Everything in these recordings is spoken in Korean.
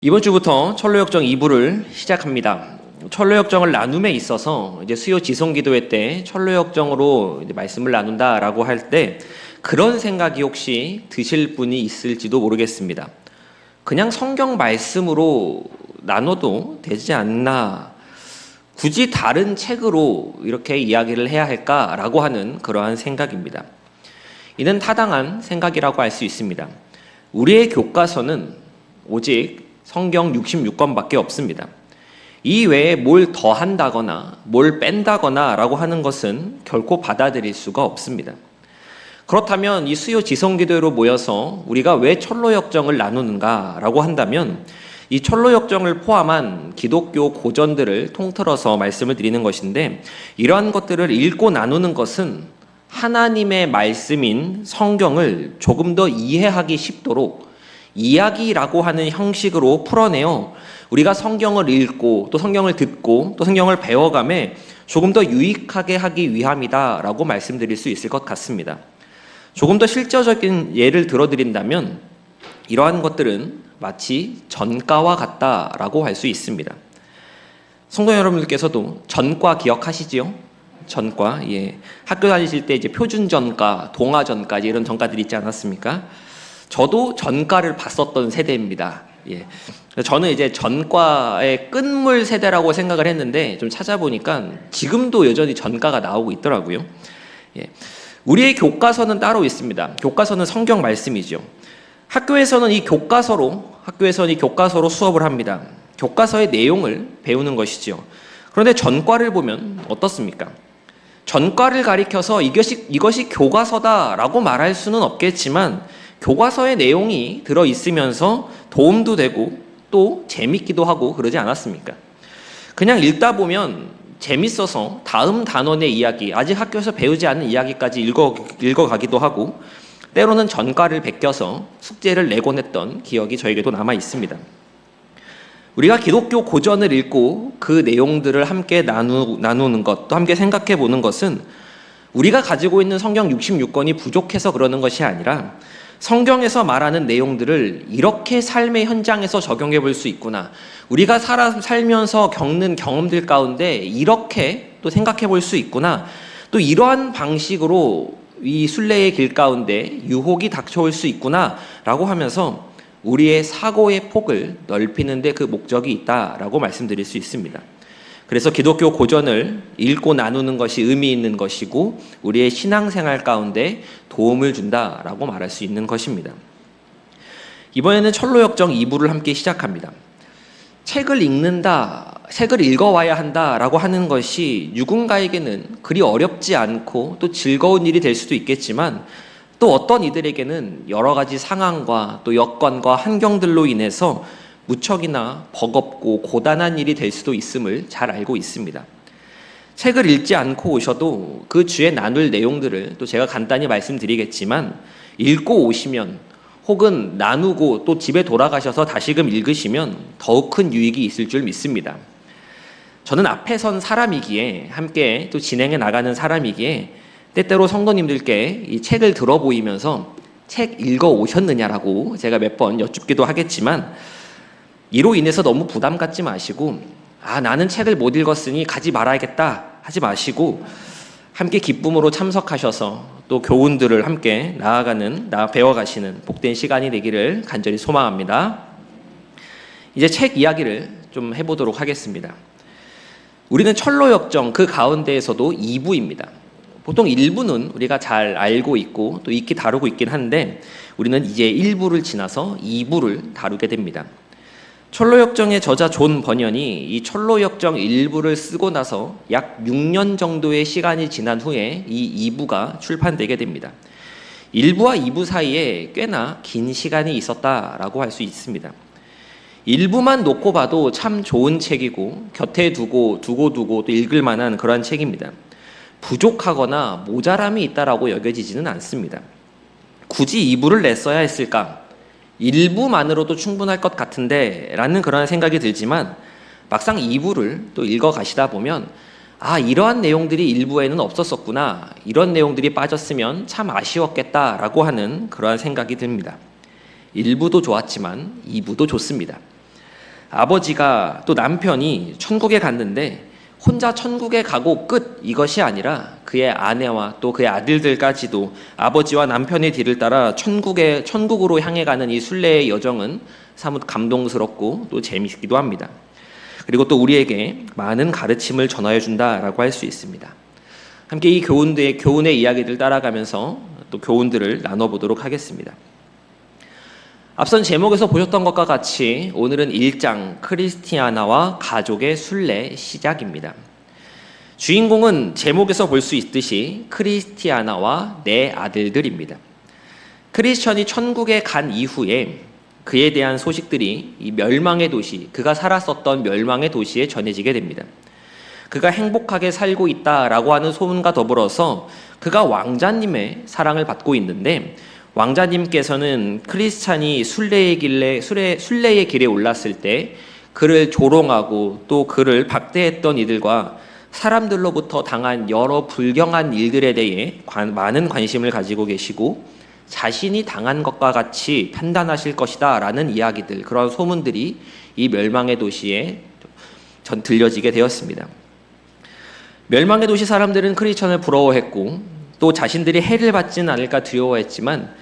이번 주부터 철로역정 2부를 시작합니다. 철로역정을 나눔에 있어서 이제 수요 지성기도회 때 철로역정으로 말씀을 나눈다라고 할 때 그런 생각이 혹시 드실 분이 있을지도 모르겠습니다. 그냥 성경 말씀으로 나눠도 되지 않나, 굳이 다른 책으로 이렇게 이야기를 해야 할까라고 하는 그러한 생각입니다. 이는 타당한 생각이라고 할 수 있습니다. 우리의 교과서는 오직 성경 66권밖에 없습니다. 이 외에 뭘 더한다거나 뭘 뺀다거나 라고 하는 것은 결코 받아들일 수가 없습니다. 그렇다면 이 수요 지성기도회로 모여서 우리가 왜 철로역정을 나누는가 라고 한다면 이 철로역정을 포함한 기독교 고전들을 통틀어서 말씀을 드리는 것인데, 이러한 것들을 읽고 나누는 것은 하나님의 말씀인 성경을 조금 더 이해하기 쉽도록 이야기라고 하는 형식으로 풀어내어 우리가 성경을 읽고 또 성경을 듣고 또 성경을 배워감에 조금 더 유익하게 하기 위함이다라고 말씀드릴 수 있을 것 같습니다. 조금 더 실제적인 예를 들어드린다면 이러한 것들은 마치 전과와 같다라고 할 수 있습니다. 성도 여러분들께서도 전과 기억하시지요? 전과, 학교 다니실 때 이제 표준 전과, 동화 전과 이런 전과들이 있지 않았습니까? 저도 전과를 봤었던 세대입니다. 저는 이제 전과의 끝물 세대라고 생각을 했는데 좀 찾아보니까 지금도 여전히 전과가 나오고 있더라고요. 우리의 교과서는 따로 있습니다. 교과서는 성경 말씀이죠. 학교에서는 이 교과서로 수업을 합니다. 교과서의 내용을 배우는 것이죠. 그런데 전과를 보면 어떻습니까? 전과를 가리켜서 이것이 교과서다라고 말할 수는 없겠지만 교과서의 내용이 들어있으면서 도움도 되고 또 재밌기도 하고 그러지 않았습니까? 그냥 읽다 보면 재밌어서 다음 단원의 이야기, 아직 학교에서 배우지 않은 이야기까지 읽어가기도 하고, 때로는 전과를 베껴서 숙제를 내곤 했던 기억이 저에게도 남아 있습니다. 우리가 기독교 고전을 읽고 그 내용들을 함께 나누는 것, 또 함께 생각해 보는 것은 우리가 가지고 있는 성경 66권이 부족해서 그러는 것이 아니라 성경에서 말하는 내용들을 이렇게 삶의 현장에서 적용해 볼 수 있구나, 우리가 살면서 겪는 경험들 가운데 이렇게 또 생각해 볼 수 있구나, 또 이러한 방식으로 이 순례의 길 가운데 유혹이 닥쳐올 수 있구나 라고 하면서 우리의 사고의 폭을 넓히는 데 그 목적이 있다라고 말씀드릴 수 있습니다. 그래서 기독교 고전을 읽고 나누는 것이 의미 있는 것이고 우리의 신앙생활 가운데 도움을 준다라고 말할 수 있는 것입니다. 이번에는 철로역정 2부를 함께 시작합니다. 책을 읽어와야 한다라고 하는 것이 누군가에게는 그리 어렵지 않고 또 즐거운 일이 될 수도 있겠지만, 또 어떤 이들에게는 여러 가지 상황과 또 여건과 환경들로 인해서 무척이나 버겁고 고단한 일이 될 수도 있음을 잘 알고 있습니다. 책을 읽지 않고 오셔도 그 주에 나눌 내용들을 또 제가 간단히 말씀드리겠지만 읽고 오시면, 혹은 나누고 또 집에 돌아가셔서 다시금 읽으시면 더욱 큰 유익이 있을 줄 믿습니다. 저는 앞에 선 사람이기에, 함께 또 진행해 나가는 사람이기에 때때로 성도님들께 이 책을 들어 보이면서 책 읽어 오셨느냐라고 제가 몇 번 여쭙기도 하겠지만, 이로 인해서 너무 부담 갖지 마시고 나는 책을 못 읽었으니 가지 말아야겠다 하지 마시고 함께 기쁨으로 참석하셔서 또 교훈들을 함께 배워가시는 복된 시간이 되기를 간절히 소망합니다. 이제 책 이야기를 좀 해보도록 하겠습니다. 우리는 철로역정 그 가운데에서도 2부입니다. 보통 1부는 우리가 잘 알고 있고 또 익히 다루고 있긴 한데, 우리는 이제 1부를 지나서 2부를 다루게 됩니다. 철로역정의 저자 존 버년이 이 철로역정 1부를 쓰고 나서 약 6년 정도의 시간이 지난 후에 이 2부가 출판되게 됩니다. 1부와 2부 사이에 꽤나 긴 시간이 있었다라고 할 수 있습니다. 1부만 놓고 봐도 참 좋은 책이고 곁에 두고 또 읽을 만한 그러한 책입니다. 부족하거나 모자람이 있다라고 여겨지지는 않습니다. 굳이 2부를 냈어야 했을까? 1부만으로도 충분할 것 같은데 라는 그런 생각이 들지만, 막상 2부를 또 읽어가시다 보면 이러한 내용들이 1부에는 없었었구나, 이런 내용들이 빠졌으면 참 아쉬웠겠다라고 하는 그러한 생각이 듭니다. 1부도 좋았지만 2부도 좋습니다. 아버지가 또 남편이 천국에 갔는데 혼자 천국에 가고 끝 이것이 아니라 그의 아내와 또 그의 아들들까지도 아버지와 남편의 뒤를 따라 천국으로 향해 가는 이 순례의 여정은 사뭇 감동스럽고 또 재미있기도 합니다. 그리고 또 우리에게 많은 가르침을 전하여 준다라고 할 수 있습니다. 함께 이 교훈의 이야기들 따라가면서 또 교훈들을 나눠보도록 하겠습니다. 앞선 제목에서 보셨던 것과 같이 오늘은 1장 크리스티아나와 가족의 순례 시작입니다. 주인공은 제목에서 볼 수 있듯이 크리스티아나와 네 아들들입니다. 크리스천이 천국에 간 이후에 그에 대한 소식들이 이 멸망의 도시, 그가 살았었던 멸망의 도시에 전해지게 됩니다. 그가 행복하게 살고 있다라고 하는 소문과 더불어서 그가 왕자님의 사랑을 받고 있는데 왕자님께서는 크리스찬이 순례의 길에 올랐을 때 그를 조롱하고 또 그를 박대했던 이들과 사람들로부터 당한 여러 불경한 일들에 대해 많은 관심을 가지고 계시고 자신이 당한 것과 같이 판단하실 것이다 라는 이야기들, 그런 소문들이 이 멸망의 도시에 들려지게 되었습니다. 멸망의 도시 사람들은 크리스찬을 부러워했고 또 자신들이 해를 받지는 않을까 두려워했지만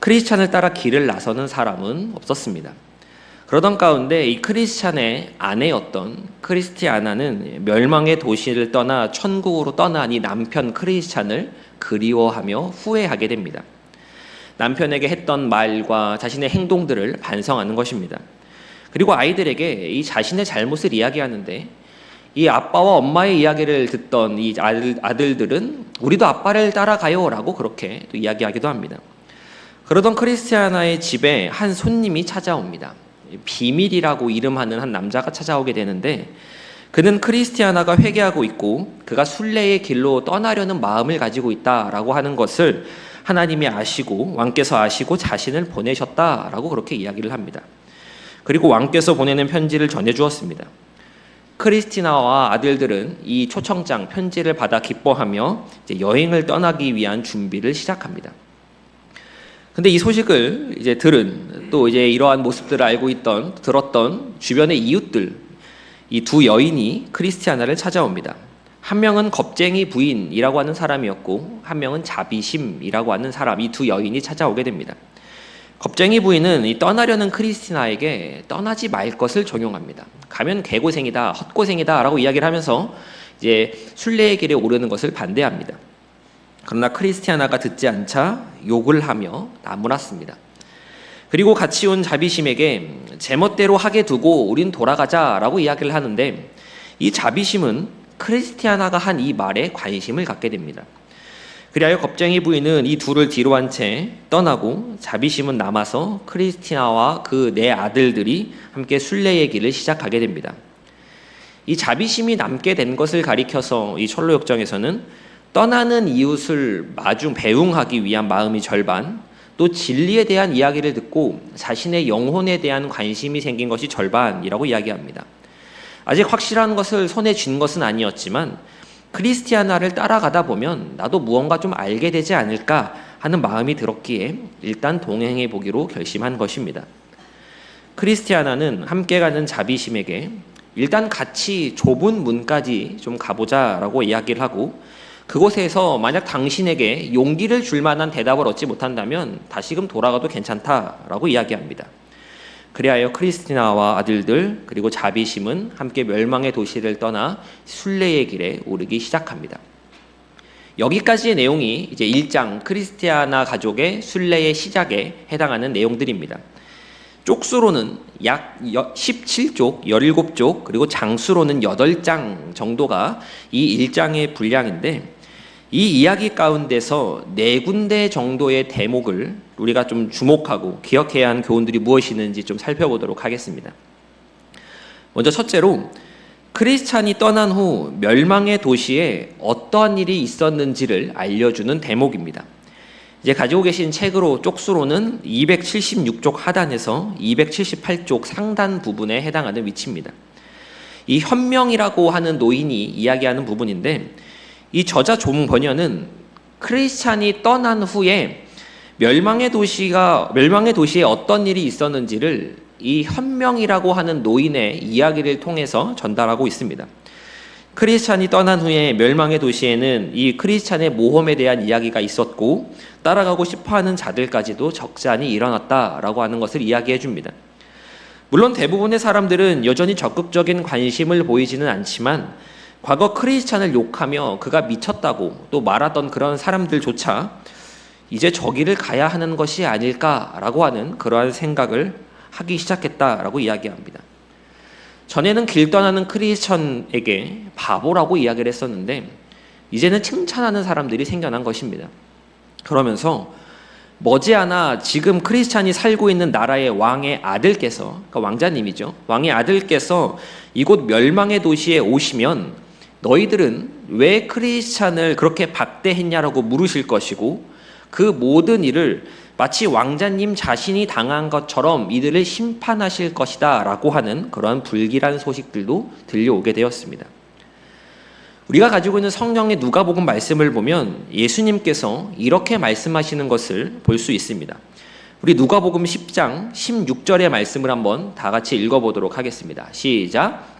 크리스찬을 따라 길을 나서는 사람은 없었습니다. 그러던 가운데 이 크리스찬의 아내였던 크리스티아나는 멸망의 도시를 떠나 천국으로 떠난 이 남편 크리스찬을 그리워하며 후회하게 됩니다. 남편에게 했던 말과 자신의 행동들을 반성하는 것입니다. 그리고 아이들에게 이 자신의 잘못을 이야기하는데 이 아빠와 엄마의 이야기를 듣던 이 아들들은 우리도 아빠를 따라가요 라고 그렇게 또 이야기하기도 합니다. 그러던 크리스티아나의 집에 한 손님이 찾아옵니다. 비밀이라고 이름하는 한 남자가 찾아오게 되는데 그는 크리스티아나가 회개하고 있고 그가 순례의 길로 떠나려는 마음을 가지고 있다라고 하는 것을 하나님이 아시고 왕께서 아시고 자신을 보내셨다라고 그렇게 이야기를 합니다. 그리고 왕께서 보내는 편지를 전해주었습니다. 크리스티나와 아들들은 이 초청장 편지를 받아 기뻐하며 이제 여행을 떠나기 위한 준비를 시작합니다. 근데 이 소식을 이제 들은 또 이제 이러한 모습들을 들었던 주변의 이웃들, 이 두 여인이 크리스티아나를 찾아옵니다. 한 명은 겁쟁이 부인이라고 하는 사람이었고 한 명은 자비심이라고 하는 사람, 이 두 여인이 찾아오게 됩니다. 겁쟁이 부인은 이 떠나려는 크리스티나에게 떠나지 말 것을 종용합니다. 가면 개고생이다, 헛고생이다 라고 이야기를 하면서 이제 순례의 길에 오르는 것을 반대합니다. 그러나 크리스티아나가 듣지 않자 욕을 하며 나무랐습니다. 그리고 같이 온 자비심에게 제멋대로 하게 두고 우린 돌아가자라고 이야기를 하는데 이 자비심은 크리스티아나가 한 이 말에 관심을 갖게 됩니다. 그리하여 겁쟁이 부인은 이 둘을 뒤로 한 채 떠나고 자비심은 남아서 크리스티나와 그 네 아들들이 함께 순례의 길을 시작하게 됩니다. 이 자비심이 남게 된 것을 가리켜서 이 철로역정에서는 떠나는 이웃을 배웅하기 위한 마음이 절반, 또 진리에 대한 이야기를 듣고 자신의 영혼에 대한 관심이 생긴 것이 절반이라고 이야기합니다. 아직 확실한 것을 손에 쥔 것은 아니었지만 크리스티아나를 따라가다 보면 나도 무언가 좀 알게 되지 않을까 하는 마음이 들었기에 일단 동행해 보기로 결심한 것입니다. 크리스티아나는 함께 가는 자비심에게 일단 같이 좁은 문까지 좀 가보자라고 이야기를 하고 그곳에서 만약 당신에게 용기를 줄 만한 대답을 얻지 못한다면 다시금 돌아가도 괜찮다라고 이야기합니다. 그리하여 크리스티나와 아들들 그리고 자비심은 함께 멸망의 도시를 떠나 순례의 길에 오르기 시작합니다. 여기까지의 내용이 이제 1장 크리스티아나 가족의 순례의 시작에 해당하는 내용들입니다. 쪽수로는 약 17쪽, 17쪽, 그리고 장수로는 8장 정도가 이 1장의 분량인데 이 이야기 가운데서 4군데 정도의 대목을 우리가 좀 주목하고 기억해야 하는 교훈들이 무엇이 있는지 좀 살펴보도록 하겠습니다. 먼저 첫째로 크리스찬이 떠난 후 멸망의 도시에 어떠한 일이 있었는지를 알려주는 대목입니다. 이제 가지고 계신 책으로 쪽수로는 276쪽 하단에서 278쪽 상단 부분에 해당하는 위치입니다. 이 현명이라고 하는 노인이 이야기하는 부분인데 이 저자 종 번연은 크리스찬이 떠난 후에 멸망의 도시에 어떤 일이 있었는지를 이 현명이라고 하는 노인의 이야기를 통해서 전달하고 있습니다. 크리스찬이 떠난 후에 멸망의 도시에는 이 크리스찬의 모험에 대한 이야기가 있었고 따라가고 싶어하는 자들까지도 적잖이 일어났다라고 하는 것을 이야기해 줍니다. 물론 대부분의 사람들은 여전히 적극적인 관심을 보이지는 않지만 과거 크리스찬을 욕하며 그가 미쳤다고 또 말하던 그런 사람들조차 이제 저기를 가야 하는 것이 아닐까라고 하는 그러한 생각을 하기 시작했다라고 이야기합니다. 전에는 길 떠나는 크리스천에게 바보라고 이야기를 했었는데 이제는 칭찬하는 사람들이 생겨난 것입니다. 그러면서 머지않아 지금 크리스찬이 살고 있는 나라의 왕의 아들께서, 그러니까 왕자님이죠. 왕의 아들께서 이곳 멸망의 도시에 오시면 너희들은 왜 크리스찬을 그렇게 박대했냐라고 물으실 것이고 그 모든 일을 마치 왕자님 자신이 당한 것처럼 이들을 심판하실 것이다 라고 하는 그러한 불길한 소식들도 들려오게 되었습니다. 우리가 가지고 있는 성경의 누가복음 말씀을 보면 예수님께서 이렇게 말씀하시는 것을 볼 수 있습니다. 우리 누가복음 10장 16절의 말씀을 한번 다 같이 읽어보도록 하겠습니다. 시작.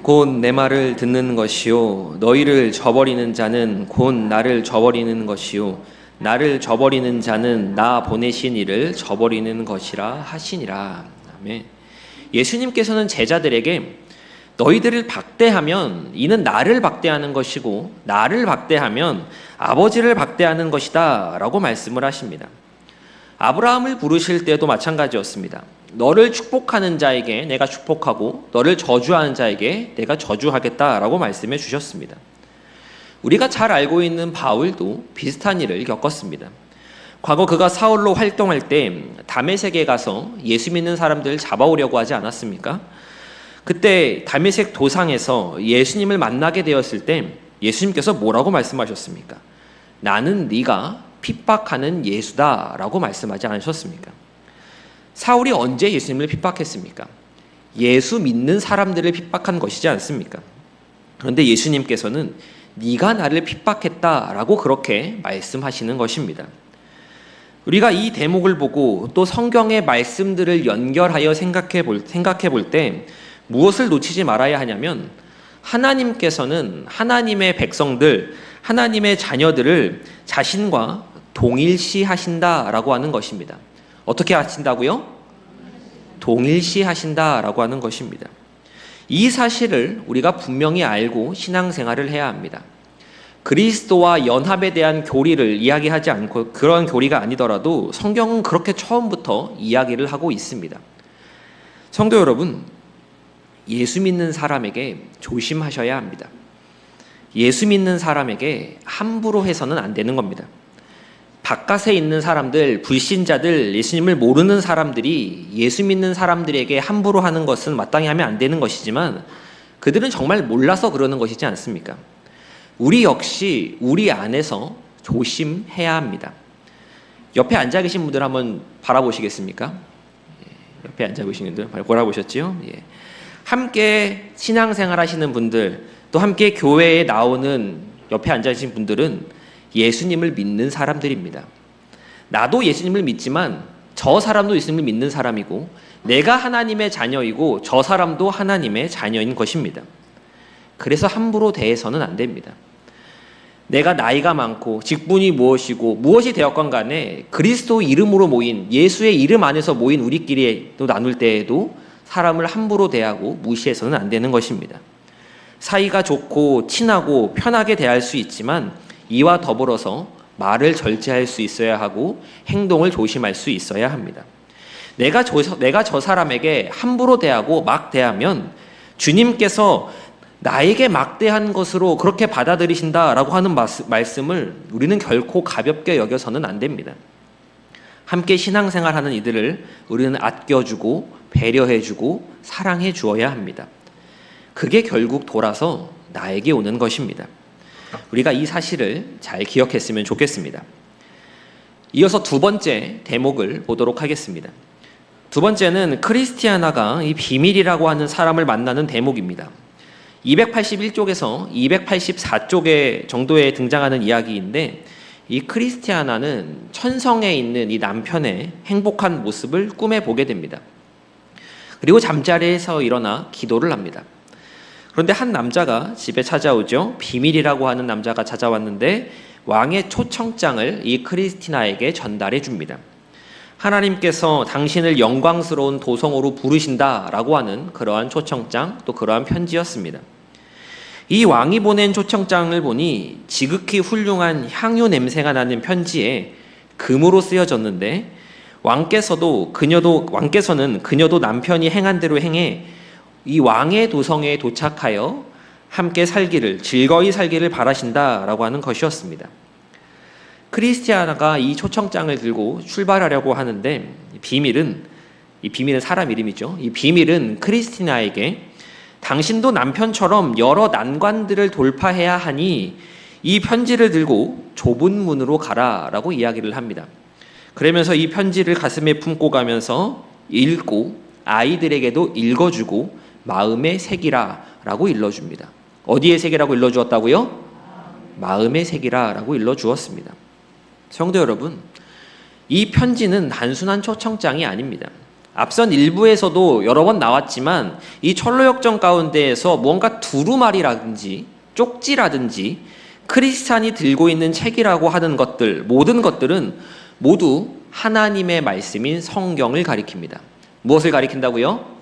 곧 내 말을 듣는 것이요 너희를 저버리는 자는 곧 나를 저버리는 것이요 나를 저버리는 자는 나 보내신 이를 저버리는 것이라 하시니라. 아멘. 예수님께서는 제자들에게 너희들을 박대하면 이는 나를 박대하는 것이고 나를 박대하면 아버지를 박대하는 것이다 라고 말씀을 하십니다. 아브라함을 부르실 때도 마찬가지였습니다. 너를 축복하는 자에게 내가 축복하고 너를 저주하는 자에게 내가 저주하겠다라고 말씀해 주셨습니다. 우리가 잘 알고 있는 바울도 비슷한 일을 겪었습니다. 과거 그가 사울로 활동할 때 다메섹에 가서 예수 믿는 사람들을 잡아오려고 하지 않았습니까? 그때 다메섹 도상에서 예수님을 만나게 되었을 때 예수님께서 뭐라고 말씀하셨습니까? 나는 네가 핍박하는 예수다 라고 말씀하지 않으셨습니까? 사울이 언제 예수님을 핍박했습니까? 예수 믿는 사람들을 핍박한 것이지 않습니까? 그런데 예수님께서는 네가 나를 핍박했다라고 그렇게 말씀하시는 것입니다. 우리가 이 대목을 보고 또 성경의 말씀들을 연결하여 생각해 볼 때 무엇을 놓치지 말아야 하냐면 하나님께서는 하나님의 백성들, 하나님의 자녀들을 자신과 동일시하신다라고 하는 것입니다. 어떻게 하신다고요? 동일시하신다라고 하는 것입니다. 이 사실을 우리가 분명히 알고 신앙생활을 해야 합니다. 그리스도와 연합에 대한 교리를 이야기하지 않고 그런 교리가 아니더라도 성경은 그렇게 처음부터 이야기를 하고 있습니다. 성도 여러분, 예수 믿는 사람에게 조심하셔야 합니다. 예수 믿는 사람에게 함부로 해서는 안 되는 겁니다. 바깥에 있는 사람들, 불신자들, 예수님을 모르는 사람들이 예수 믿는 사람들에게 함부로 하는 것은 마땅히 하면 안 되는 것이지만 그들은 정말 몰라서 그러는 것이지 않습니까? 우리 역시 우리 안에서 조심해야 합니다. 옆에 앉아 계신 분들 한번 바라보시겠습니까? 옆에 앉아 계신 분들 바라보셨지요? 예. 함께 신앙생활 하시는 분들, 또 함께 교회에 나오는 옆에 앉아 계신 분들은 예수님을 믿는 사람들입니다. 나도 예수님을 믿지만 저 사람도 예수님을 믿는 사람이고 내가 하나님의 자녀이고 저 사람도 하나님의 자녀인 것입니다. 그래서 함부로 대해서는 안 됩니다. 내가 나이가 많고 직분이 무엇이고 무엇이 되었건 간에 그리스도 이름으로 모인 예수의 이름 안에서 모인 우리끼리 또 나눌 때에도 사람을 함부로 대하고 무시해서는 안 되는 것입니다. 사이가 좋고 친하고 편하게 대할 수 있지만 이와 더불어서 말을 절제할 수 있어야 하고 행동을 조심할 수 있어야 합니다. 내가 저 사람에게 함부로 대하고 막 대하면 주님께서 나에게 막대한 것으로 그렇게 받아들이신다라고 하는 말씀을 우리는 결코 가볍게 여겨서는 안 됩니다. 함께 신앙생활하는 이들을 우리는 아껴주고 배려해주고 사랑해 주어야 합니다. 그게 결국 돌아서 나에게 오는 것입니다. 우리가 이 사실을 잘 기억했으면 좋겠습니다. 이어서 두 번째 대목을 보도록 하겠습니다. 두 번째는 크리스티아나가 이 비밀이라고 하는 사람을 만나는 대목입니다. 281쪽에서 284쪽에 정도에 등장하는 이야기인데 이 크리스티아나는 천성에 있는 이 남편의 행복한 모습을 꿈에 보게 됩니다. 그리고 잠자리에서 일어나 기도를 합니다. 그런데 한 남자가 집에 찾아오죠. 비밀이라고 하는 남자가 찾아왔는데 왕의 초청장을 이 크리스티나에게 전달해 줍니다. 하나님께서 당신을 영광스러운 도성으로 부르신다라고 하는 그러한 초청장, 또 그러한 편지였습니다. 이 왕이 보낸 초청장을 보니 지극히 훌륭한 향유 냄새가 나는 편지에 금으로 쓰여졌는데 왕께서는 그녀도 남편이 행한 대로 행해 이 왕의 도성에 도착하여 함께 즐거이 살기를 바라신다라고 하는 것이었습니다. 크리스티아나가 이 초청장을 들고 출발하려고 하는데 이 비밀은 사람 이름이죠. 이 비밀은 크리스티나에게 당신도 남편처럼 여러 난관들을 돌파해야 하니 이 편지를 들고 좁은 문으로 가라라고 이야기를 합니다. 그러면서 이 편지를 가슴에 품고 가면서 읽고 아이들에게도 읽어주고 마음에 새기라라고 일러줍니다. 어디에 새기라고 일러주었다고요? 마음에 새기라라고 일러주었습니다. 성도 여러분, 이 편지는 단순한 초청장이 아닙니다. 앞선 일부에서도 여러 번 나왔지만 이 철로역정 가운데에서 뭔가 두루마리라든지 쪽지라든지 크리스찬이 들고 있는 책이라고 하는 것들, 모든 것들은 모두 하나님의 말씀인 성경을 가리킵니다. 무엇을 가리킨다고요?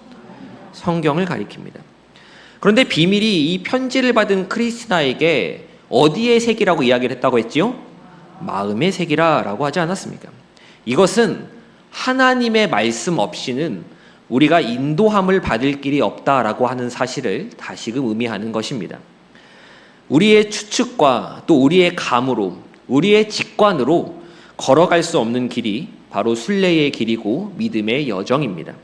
성경을 가리킵니다. 그런데 비밀이 이 편지를 받은 크리스티나에게 어디에 새기라고 이야기를 했다고 했지요? 마음에 새기라라고 하지 않았습니까? 이것은 하나님의 말씀 없이는 우리가 인도함을 받을 길이 없다라고 하는 사실을 다시금 의미하는 것입니다. 우리의 추측과 또 우리의 감으로, 우리의 직관으로 걸어갈 수 없는 길이 바로 순례의 길이고 믿음의 여정입니다.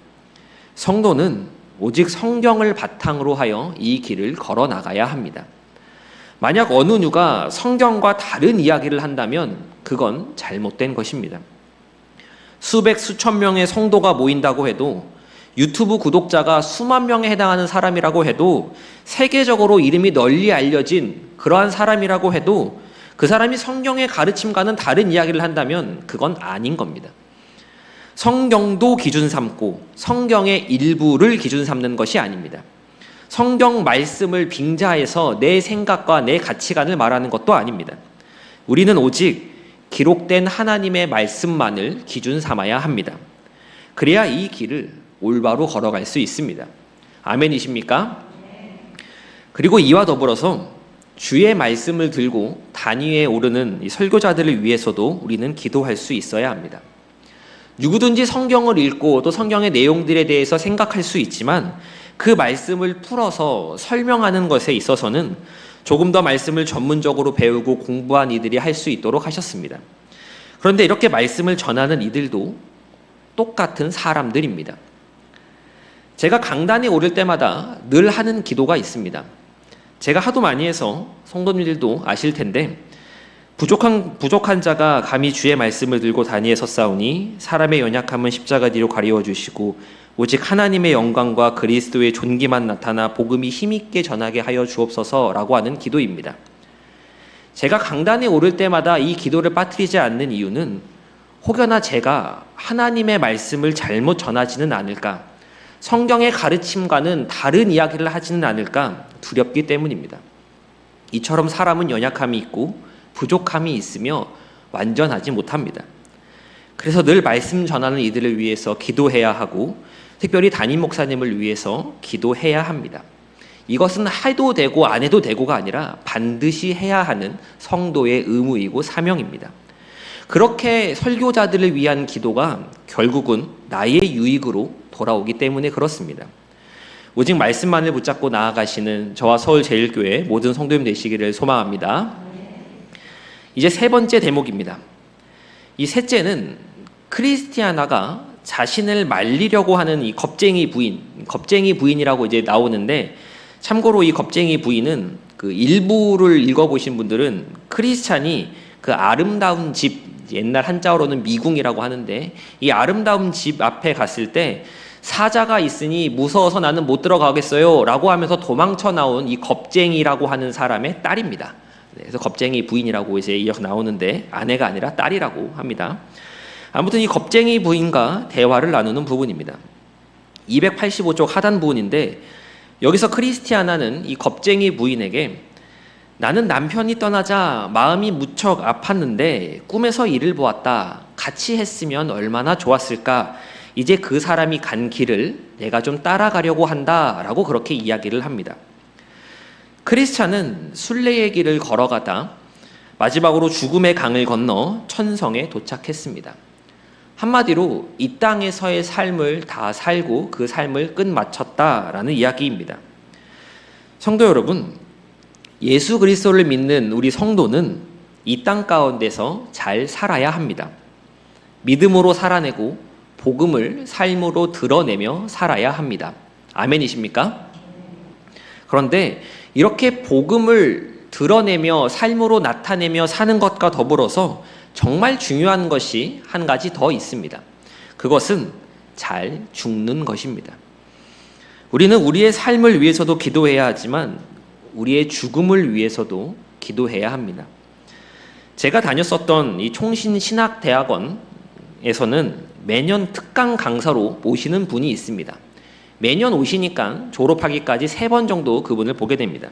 성도는 오직 성경을 바탕으로 하여 이 길을 걸어 나가야 합니다. 만약 어느 누가 성경과 다른 이야기를 한다면 그건 잘못된 것입니다. 수백 수천 명의 성도가 모인다고 해도 유튜브 구독자가 수만 명에 해당하는 사람이라고 해도 세계적으로 이름이 널리 알려진 그러한 사람이라고 해도 그 사람이 성경의 가르침과는 다른 이야기를 한다면 그건 아닌 겁니다. 성경도 기준 삼고 성경의 일부를 기준 삼는 것이 아닙니다. 성경 말씀을 빙자해서 내 생각과 내 가치관을 말하는 것도 아닙니다. 우리는 오직 기록된 하나님의 말씀만을 기준 삼아야 합니다. 그래야 이 길을 올바로 걸어갈 수 있습니다. 아멘이십니까? 그리고 이와 더불어서 주의 말씀을 들고 단위에 오르는 이 설교자들을 위해서도 우리는 기도할 수 있어야 합니다. 누구든지 성경을 읽고 또 성경의 내용들에 대해서 생각할 수 있지만 그 말씀을 풀어서 설명하는 것에 있어서는 조금 더 말씀을 전문적으로 배우고 공부한 이들이 할 수 있도록 하셨습니다. 그런데 이렇게 말씀을 전하는 이들도 똑같은 사람들입니다. 제가 강단에 오를 때마다 늘 하는 기도가 있습니다. 제가 하도 많이 해서 성도님들도 아실 텐데 부족한 자가 감히 주의 말씀을 들고 단위에 섰사오니 사람의 연약함은 십자가 뒤로 가리워 주시고 오직 하나님의 영광과 그리스도의 존귀만 나타나 복음이 힘있게 전하게 하여 주옵소서라고 하는 기도입니다. 제가 강단에 오를 때마다 이 기도를 빠뜨리지 않는 이유는 혹여나 제가 하나님의 말씀을 잘못 전하지는 않을까, 성경의 가르침과는 다른 이야기를 하지는 않을까 두렵기 때문입니다. 이처럼 사람은 연약함이 있고 부족함이 있으며 완전하지 못합니다. 그래서 늘 말씀 전하는 이들을 위해서 기도해야 하고 특별히 담임 목사님을 위해서 기도해야 합니다. 이것은 해도 되고 안 해도 되고가 아니라 반드시 해야 하는 성도의 의무이고 사명입니다. 그렇게 설교자들을 위한 기도가 결국은 나의 유익으로 돌아오기 때문에 그렇습니다. 오직 말씀만을 붙잡고 나아가시는 저와 서울제일교회 모든 성도님 되시기를 소망합니다. 이제 세 번째 대목입니다. 이 셋째는 크리스티아나가 자신을 말리려고 하는 이 겁쟁이 부인이라고 이제 나오는데, 참고로 이 겁쟁이 부인은 그 일부를 읽어보신 분들은 크리스찬이 그 아름다운 집, 옛날 한자어로는 미궁이라고 하는데, 이 아름다운 집 앞에 갔을 때 사자가 있으니 무서워서 나는 못 들어가겠어요 라고 하면서 도망쳐 나온 이 겁쟁이라고 하는 사람의 딸입니다. 그래서 겁쟁이 부인이라고 이제 이어서 나오는데 아내가 아니라 딸이라고 합니다. 아무튼 이 겁쟁이 부인과 대화를 나누는 부분입니다. 285쪽 하단 부분인데 여기서 크리스티아나는 이 겁쟁이 부인에게 나는 남편이 떠나자 마음이 무척 아팠는데 꿈에서 이를 보았다. 같이 했으면 얼마나 좋았을까. 이제 그 사람이 간 길을 내가 좀 따라가려고 한다라고 그렇게 이야기를 합니다. 크리스찬은 순례의 길을 걸어가다 마지막으로 죽음의 강을 건너 천성에 도착했습니다. 한마디로 이 땅에서의 삶을 다 살고 그 삶을 끝마쳤다라는 이야기입니다. 성도 여러분, 예수 그리스도를 믿는 우리 성도는 이 땅 가운데서 잘 살아야 합니다. 믿음으로 살아내고 복음을 삶으로 드러내며 살아야 합니다. 아멘이십니까? 그런데 이렇게 복음을 드러내며 삶으로 나타내며 사는 것과 더불어서 정말 중요한 것이 한 가지 더 있습니다. 그것은 잘 죽는 것입니다. 우리는 우리의 삶을 위해서도 기도해야 하지만 우리의 죽음을 위해서도 기도해야 합니다. 제가 다녔었던 이 총신신학대학원에서는 매년 특강 강사로 모시는 분이 있습니다. 매년 오시니까 졸업하기까지 3번 정도 그분을 보게 됩니다.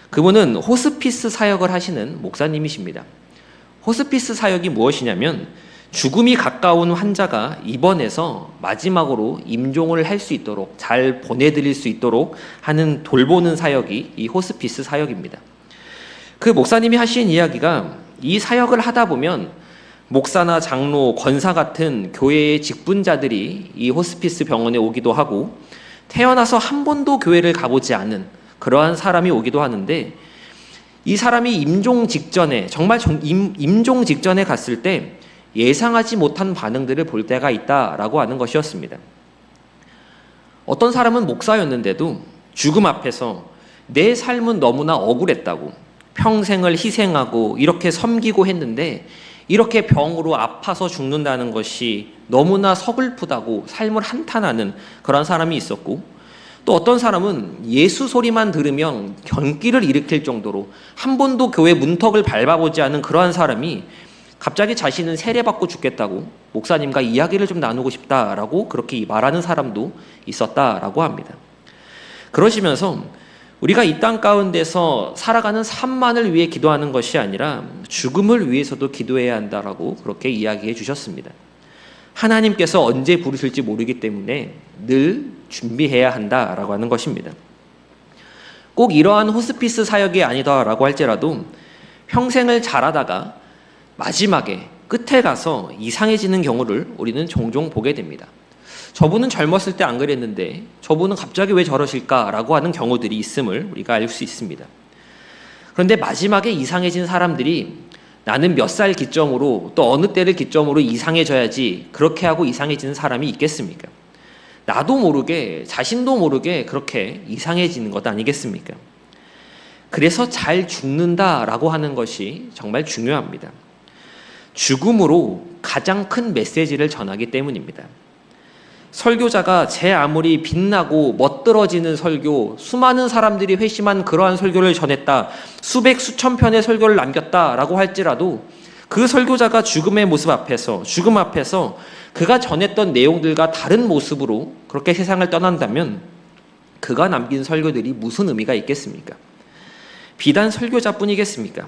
그분은 호스피스 사역을 하시는 목사님이십니다. 호스피스 사역이 무엇이냐면 죽음이 가까운 환자가 입원해서 마지막으로 임종을 할 수 있도록 잘 보내드릴 수 있도록 하는 돌보는 사역이 이 호스피스 사역입니다. 그 목사님이 하신 이야기가 이 사역을 하다 보면 목사나 장로, 권사 같은 교회의 직분자들이 이 호스피스 병원에 오기도 하고 태어나서 한 번도 교회를 가보지 않은 그러한 사람이 오기도 하는데 이 사람이 임종 직전에 정말 임종 직전에 갔을 때 예상하지 못한 반응들을 볼 때가 있다라고 하는 것이었습니다. 어떤 사람은 목사였는데도 죽음 앞에서 내 삶은 너무나 억울했다고 평생을 희생하고 이렇게 섬기고 했는데 이렇게 병으로 아파서 죽는다는 것이 너무나 서글프다고 삶을 한탄하는 그런 사람이 있었고 또 어떤 사람은 예수 소리만 들으면 경기를 일으킬 정도로 한 번도 교회 문턱을 밟아보지 않은 그러한 사람이 갑자기 자신은 세례받고 죽겠다고 목사님과 이야기를 좀 나누고 싶다라고 그렇게 말하는 사람도 있었다라고 합니다. 그러시면서 우리가 이 땅 가운데서 살아가는 삶만을 위해 기도하는 것이 아니라 죽음을 위해서도 기도해야 한다라고 그렇게 이야기해 주셨습니다. 하나님께서 언제 부르실지 모르기 때문에 늘 준비해야 한다라고 하는 것입니다. 꼭 이러한 호스피스 사역이 아니다라고 할지라도 평생을 잘하다가 마지막에 끝에 가서 이상해지는 경우를 우리는 종종 보게 됩니다. 저분은 젊었을 때 안 그랬는데 저분은 갑자기 왜 저러실까라고 하는 경우들이 있음을 우리가 알 수 있습니다. 그런데 마지막에 이상해진 사람들이 나는 몇 살 기점으로 또 어느 때를 기점으로 이상해져야지 그렇게 하고 이상해지는 사람이 있겠습니까? 나도 모르게 자신도 모르게 그렇게 이상해지는 것 아니겠습니까? 그래서 잘 죽는다라고 하는 것이 정말 중요합니다. 죽음으로 가장 큰 메시지를 전하기 때문입니다. 설교자가 제 아무리 빛나고 멋들어지는 설교, 수많은 사람들이 회심한 그러한 설교를 전했다, 수백 수천 편의 설교를 남겼다라고 할지라도 그 설교자가 죽음 앞에서 그가 전했던 내용들과 다른 모습으로 그렇게 세상을 떠난다면 그가 남긴 설교들이 무슨 의미가 있겠습니까? 비단 설교자뿐이겠습니까?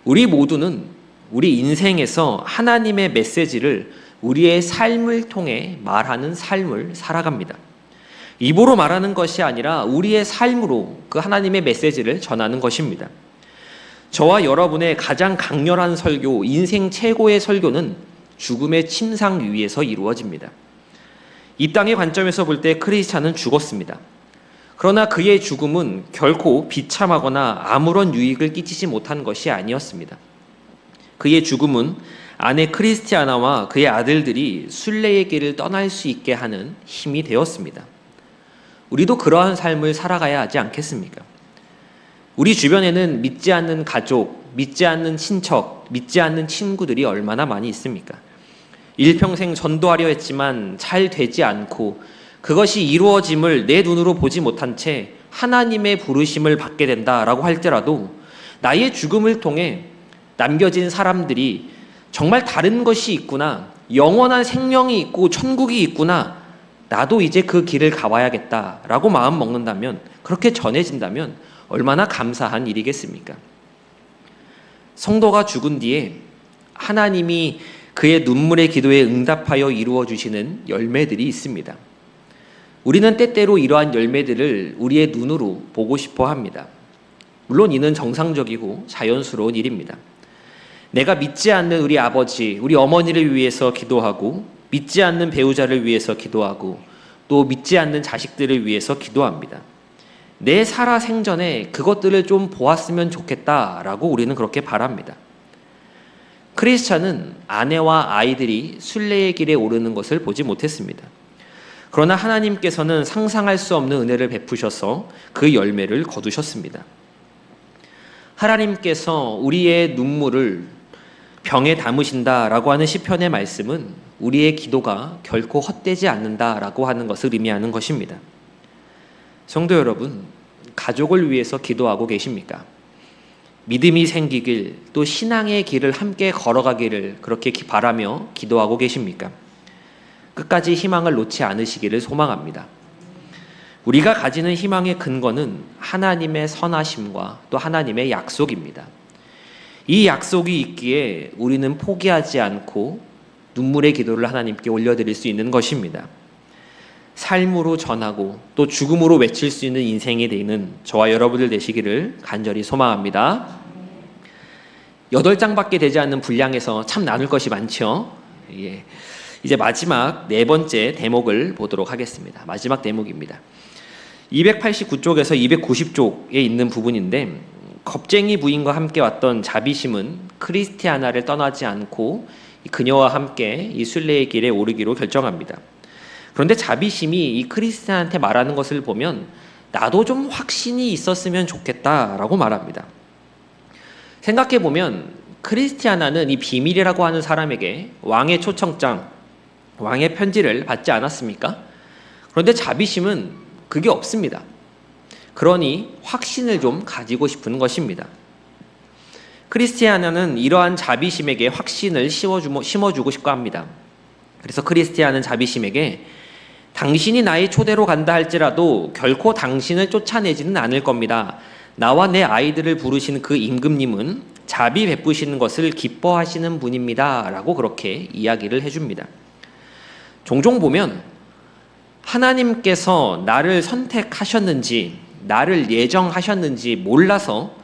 우리 모두는 우리 인생에서 하나님의 메시지를 우리의 삶을 통해 말하는 삶을 살아갑니다. 입으로 말하는 것이 아니라 우리의 삶으로 그 하나님의 메시지를 전하는 것입니다. 저와 여러분의 가장 강렬한 설교, 인생 최고의 설교는 죽음의 침상 위에서 이루어집니다. 이 땅의 관점에서 볼 때 크리스찬은 죽었습니다. 그러나 그의 죽음은 결코 비참하거나 아무런 유익을 끼치지 못한 것이 아니었습니다. 그의 죽음은 아내 크리스티아나와 그의 아들들이 순례의 길을 떠날 수 있게 하는 힘이 되었습니다. 우리도 그러한 삶을 살아가야 하지 않겠습니까? 우리 주변에는 믿지 않는 가족, 믿지 않는 친척, 믿지 않는 친구들이 얼마나 많이 있습니까? 일평생 전도하려 했지만 잘 되지 않고 그것이 이루어짐을 내 눈으로 보지 못한 채 하나님의 부르심을 받게 된다라고 할지라도 나의 죽음을 통해 남겨진 사람들이 정말 다른 것이 있구나, 영원한 생명이 있고 천국이 있구나, 나도 이제 그 길을 가봐야겠다라고 마음 먹는다면, 그렇게 전해진다면 얼마나 감사한 일이겠습니까? 성도가 죽은 뒤에 하나님이 그의 눈물의 기도에 응답하여 이루어 주시는 열매들이 있습니다. 우리는 때때로 이러한 열매들을 우리의 눈으로 보고 싶어 합니다. 물론 이는 정상적이고 자연스러운 일입니다. 내가 믿지 않는 우리 아버지, 우리 어머니를 위해서 기도하고, 믿지 않는 배우자를 위해서 기도하고, 또 믿지 않는 자식들을 위해서 기도합니다. 내 살아 생전에 그것들을 좀 보았으면 좋겠다라고 우리는 그렇게 바랍니다. 크리스찬은 아내와 아이들이 순례의 길에 오르는 것을 보지 못했습니다. 그러나 하나님께서는 상상할 수 없는 은혜를 베푸셔서 그 열매를 거두셨습니다. 하나님께서 우리의 눈물을 병에 담으신다라고 하는 시편의 말씀은 우리의 기도가 결코 헛되지 않는다라고 하는 것을 의미하는 것입니다. 성도 여러분, 가족을 위해서 기도하고 계십니까? 믿음이 생기길, 또 신앙의 길을 함께 걸어가기를 그렇게 바라며 기도하고 계십니까? 끝까지 희망을 놓지 않으시기를 소망합니다. 우리가 가지는 희망의 근거는 하나님의 선하심과 또 하나님의 약속입니다. 이 약속이 있기에 우리는 포기하지 않고 눈물의 기도를 하나님께 올려드릴 수 있는 것입니다. 삶으로 전하고 또 죽음으로 외칠 수 있는 인생이 되는 저와 여러분들 되시기를 간절히 소망합니다. 8장밖에 되지 않는 분량에서 참 나눌 것이 많죠. 이제 마지막 4번째 대목을 보도록 하겠습니다. 마지막 대목입니다. 289쪽에서 290쪽에 있는 부분인데, 겁쟁이 부인과 함께 왔던 자비심은 크리스티아나를 떠나지 않고 그녀와 함께 이 순례의 길에 오르기로 결정합니다. 그런데 자비심이 이 크리스티아나한테 말하는 것을 보면 나도 좀 확신이 있었으면 좋겠다라고 말합니다. 생각해보면 크리스티아나는 이 비밀이라고 하는 사람에게 왕의 초청장, 왕의 편지를 받지 않았습니까? 그런데 자비심은 그게 없습니다. 그러니 확신을 좀 가지고 싶은 것입니다. 크리스티아나는 이러한 자비심에게 확신을 심어주고 싶어 합니다. 그래서 크리스티아나는 자비심에게 당신이 나의 초대로 간다 할지라도 결코 당신을 쫓아내지는 않을 겁니다. 나와 내 아이들을 부르신 그 임금님은 자비 베푸시는 것을 기뻐하시는 분입니다. 라고 그렇게 이야기를 해줍니다. 종종 보면 하나님께서 나를 선택하셨는지 나를 예정하셨는지 몰라서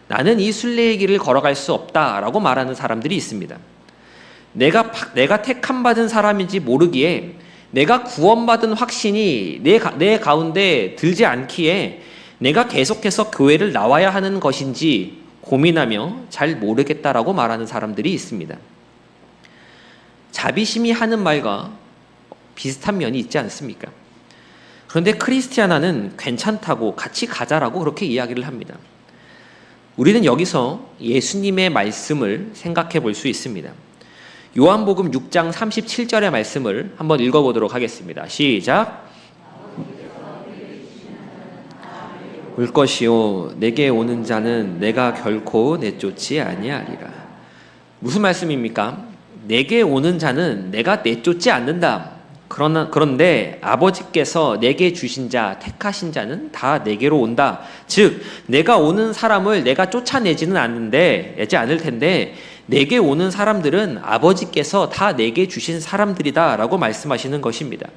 나는 이 순례의 길을 걸어갈 수 없다라고 말하는 사람들이 있습니다. 내가 택함받은 사람인지 모르기에 내가 구원받은 확신이 내 가운데 들지 않기에 내가 계속해서 교회를 나와야 하는 것인지 고민하며 잘 모르겠다라고 말하는 사람들이 있습니다. 자비심이 하는 말과 비슷한 면이 있지 않습니까? 그런데 크리스티아나는 괜찮다고 같이 가자라고 그렇게 이야기를 합니다. 우리는 여기서 예수님의 말씀을 생각해 볼 수 있습니다. 요한복음 6장 37절의 말씀을 한번 읽어보도록 하겠습니다. 시작. 올 것이요 내게 오는 자는 내가 결코 내쫓지 아니하리라. 무슨 말씀입니까? 내게 오는 자는 내가 내쫓지 않는다. 그런데 아버지께서 내게 주신 자, 택하신 자는 다 내게로 온다. 즉 내가 오는 사람을 내가 쫓아내지는 않을 텐데 내게 오는 사람들은 아버지께서 다 내게 주신 사람들이다 라고 말씀하시는 것입니다.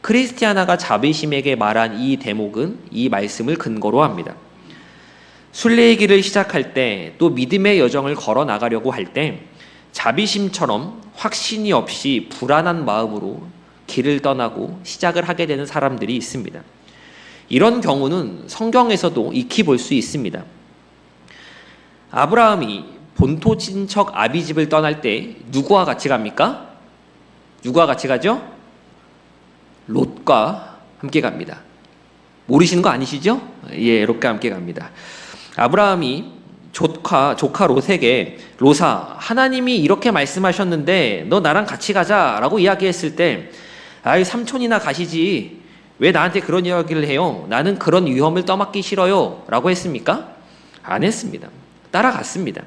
크리스티아나가 자비심에게 말한 이 대목은 이 말씀을 근거로 합니다. 순례의 길을 시작할 때, 또 믿음의 여정을 걸어 나가려고 할 때 자비심처럼 확신이 없이 불안한 마음으로 길을 떠나고 시작을 하게 되는 사람들이 있습니다. 이런 경우는 성경에서도 익히 볼 수 있습니다. 아브라함이 본토 친척 아비집을 떠날 때 누구와 같이 갑니까? 누구와 같이 가죠? 롯과 함께 갑니다. 모르시는 거 아니시죠? 예, 롯과 함께 갑니다. 아브라함이 조카 롯에게 롯아, 하나님이 이렇게 말씀하셨는데 너 나랑 같이 가자라고 이야기했을 때 아이 삼촌이나 가시지 왜 나한테 그런 이야기를 해요? 나는 그런 위험을 떠맡기 싫어요 라고 했습니까? 안 했습니다. 따라갔습니다.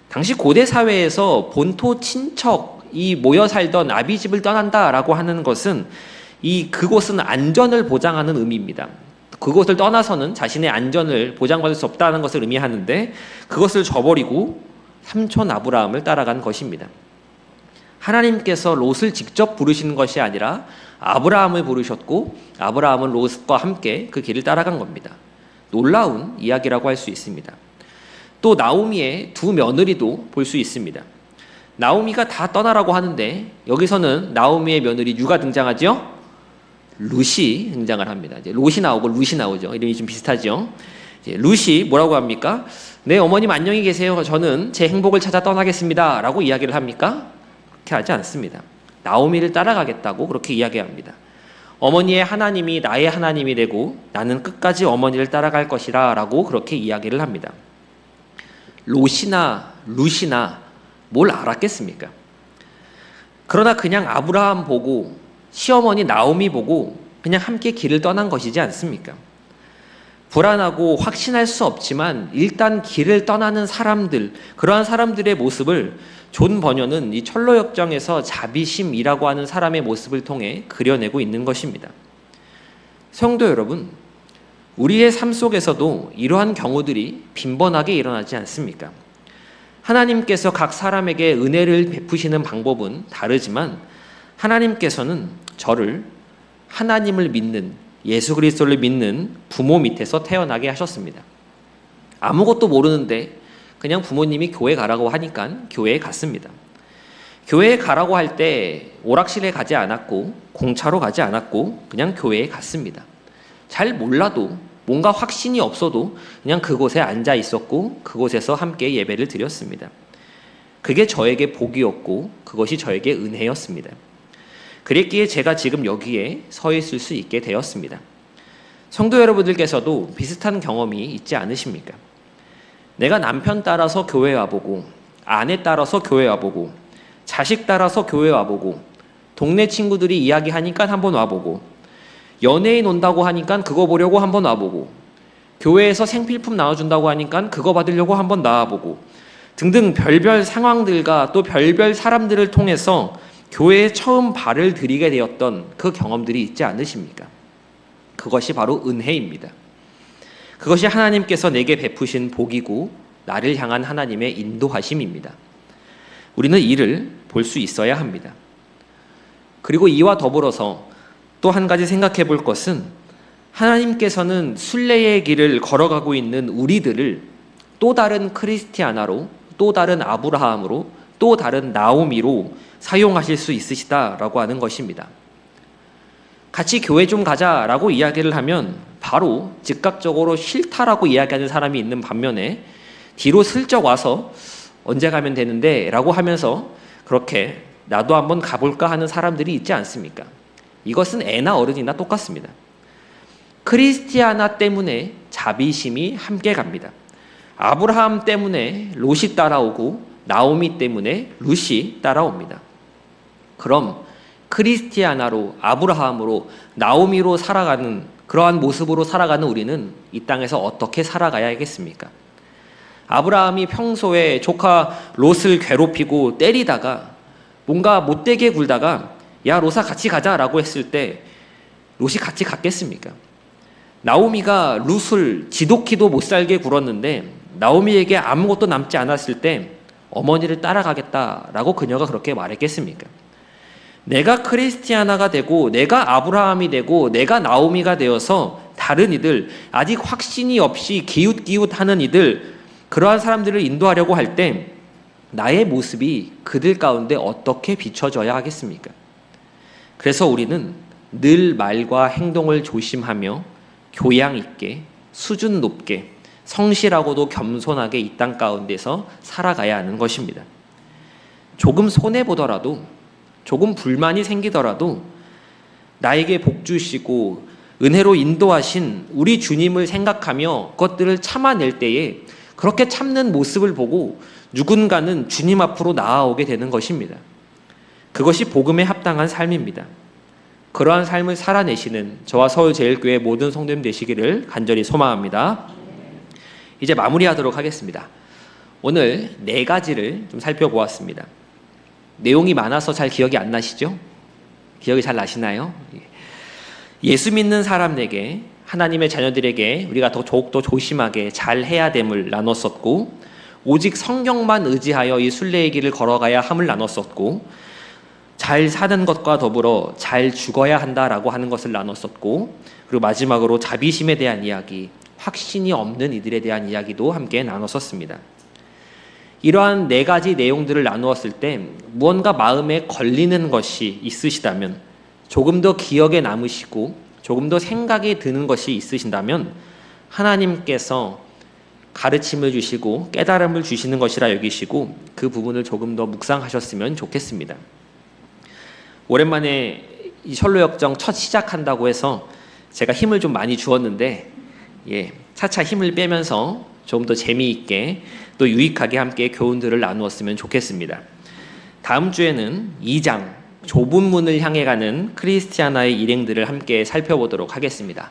당시 고대 사회에서 본토 친척이 모여 살던 아비집을 떠난다라고 하는 것은 그곳은 안전을 보장하는 의미입니다. 그곳을 떠나서는 자신의 안전을 보장받을 수 없다는 것을 의미하는데 그것을 저버리고 삼촌 아브라함을 따라간 것입니다. 하나님께서 롯을 직접 부르시는 것이 아니라 아브라함을 부르셨고 아브라함은 롯과 함께 그 길을 따라간 겁니다. 놀라운 이야기라고 할 수 있습니다. 또 나오미의 두 며느리도 볼 수 있습니다. 나오미가 다 떠나라고 하는데 여기서는 나오미의 며느리 누가 등장하죠? 룻이 등장을 합니다. 이제 롯이 나오고 룻이 나오죠. 이름이 좀 비슷하죠. 이제 룻이 뭐라고 합니까? 네, 어머님 안녕히 계세요. 저는 제 행복을 찾아 떠나겠습니다. 라고 이야기를 합니까? 그렇게 하지 않습니다. 나오미를 따라가겠다고 그렇게 이야기합니다. 어머니의 하나님이 나의 하나님이 되고 나는 끝까지 어머니를 따라갈 것이라 라고 그렇게 이야기를 합니다. 롯이나 룻이나 뭘 알았겠습니까? 그러나 그냥 아브라함 보고 시어머니 나오미 보고 그냥 함께 길을 떠난 것이지 않습니까? 불안하고 확신할 수 없지만 일단 길을 떠나는 사람들, 그러한 사람들의 모습을 존 버녀는 이 철로역정에서 자비심이라고 하는 사람의 모습을 통해 그려내고 있는 것입니다. 성도 여러분, 우리의 삶 속에서도 이러한 경우들이 빈번하게 일어나지 않습니까? 하나님께서 각 사람에게 은혜를 베푸시는 방법은 다르지만 하나님께서는 저를 하나님을 믿는, 예수 그리스도를 믿는 부모 밑에서 태어나게 하셨습니다. 아무것도 모르는데 그냥 부모님이 교회 가라고 하니까 교회에 갔습니다. 교회에 가라고 할 때 오락실에 가지 않았고 공차로 가지 않았고 그냥 교회에 갔습니다. 잘 몰라도 뭔가 확신이 없어도 그냥 그곳에 앉아 있었고 그곳에서 함께 예배를 드렸습니다. 그게 저에게 복이었고 그것이 저에게 은혜였습니다. 그랬기에 제가 지금 여기에 서 있을 수 있게 되었습니다. 성도 여러분들께서도 비슷한 경험이 있지 않으십니까? 내가 남편 따라서 교회 와보고 아내 따라서 교회 와보고 자식 따라서 교회 와보고 동네 친구들이 이야기하니까 한번 와보고 연예인 온다고 하니까 그거 보려고 한번 와보고 교회에서 생필품 나눠준다고 하니까 그거 받으려고 한번 나와보고 등등 별별 상황들과 또 별별 사람들을 통해서 교회에 처음 발을 들이게 되었던 그 경험들이 있지 않으십니까? 그것이 바로 은혜입니다. 그것이 하나님께서 내게 베푸신 복이고 나를 향한 하나님의 인도하심입니다. 우리는 이를 볼 수 있어야 합니다. 그리고 이와 더불어서 또 한 가지 생각해 볼 것은 하나님께서는 순례의 길을 걸어가고 있는 우리들을 또 다른 크리스티아나로, 또 다른 아브라함으로, 또 다른 나오미로 사용하실 수 있으시다라고 하는 것입니다. 같이 교회 좀 가자라고 이야기를 하면 바로 즉각적으로 싫다라고 이야기하는 사람이 있는 반면에 뒤로 슬쩍 와서 언제 가면 되는데 라고 하면서 그렇게 나도 한번 가볼까 하는 사람들이 있지 않습니까? 이것은 애나 어른이나 똑같습니다. 크리스티아나 때문에 자비심이 함께 갑니다. 아브라함 때문에 롯이 따라오고 나오미 때문에 룻이 따라옵니다. 그럼 크리스티아나로, 아브라함으로, 나오미로 살아가는 그러한 모습으로 살아가는 우리는 이 땅에서 어떻게 살아가야겠습니까? 아브라함이 평소에 조카 롯을 괴롭히고 때리다가 뭔가 못되게 굴다가 야 롯아 같이 가자라고 했을 때 롯이 같이 갔겠습니까? 나오미가 룻을 지독히도 못 살게 굴었는데 나오미에게 아무것도 남지 않았을 때 어머니를 따라가겠다라고 그녀가 그렇게 말했겠습니까? 내가 크리스티아나가 되고 내가 아브라함이 되고 내가 나오미가 되어서 다른 이들, 아직 확신이 없이 기웃기웃하는 이들, 그러한 사람들을 인도하려고 할 때 나의 모습이 그들 가운데 어떻게 비춰져야 하겠습니까? 그래서 우리는 늘 말과 행동을 조심하며 교양 있게, 수준 높게, 성실하고도 겸손하게 이 땅 가운데서 살아가야 하는 것입니다. 조금 손해보더라도, 조금 불만이 생기더라도 나에게 복 주시고 은혜로 인도하신 우리 주님을 생각하며 그것들을 참아낼 때에 그렇게 참는 모습을 보고 누군가는 주님 앞으로 나아오게 되는 것입니다. 그것이 복음에 합당한 삶입니다. 그러한 삶을 살아내시는 저와 서울제일교회 모든 성도님 되시기를 간절히 소망합니다. 이제 마무리하도록 하겠습니다. 오늘 4가지를 좀 살펴보았습니다. 내용이 많아서 잘 기억이 안 나시죠? 기억이 잘 나시나요? 예수 믿는 사람에게, 하나님의 자녀들에게 우리가 더욱더 조심하게 잘 해야 됨을 나눴었고, 오직 성경만 의지하여 이 순례의 길을 걸어가야 함을 나눴었고, 잘 사는 것과 더불어 잘 죽어야 한다라고 하는 것을 나눴었고, 그리고 마지막으로 자비심에 대한 이야기, 확신이 없는 이들에 대한 이야기도 함께 나눴었습니다. 이러한 4가지 내용들을 나누었을 때 무언가 마음에 걸리는 것이 있으시다면, 조금 더 기억에 남으시고 조금 더 생각이 드는 것이 있으신다면 하나님께서 가르침을 주시고 깨달음을 주시는 것이라 여기시고 그 부분을 조금 더 묵상하셨으면 좋겠습니다. 오랜만에 이 철로역정 첫 시작한다고 해서 제가 힘을 좀 많이 주었는데, 차차 힘을 빼면서 좀 더 재미있게 또 유익하게 함께 교훈들을 나누었으면 좋겠습니다. 다음 주에는 2장 좁은 문을 향해 가는 크리스티아나의 일행들을 함께 살펴보도록 하겠습니다.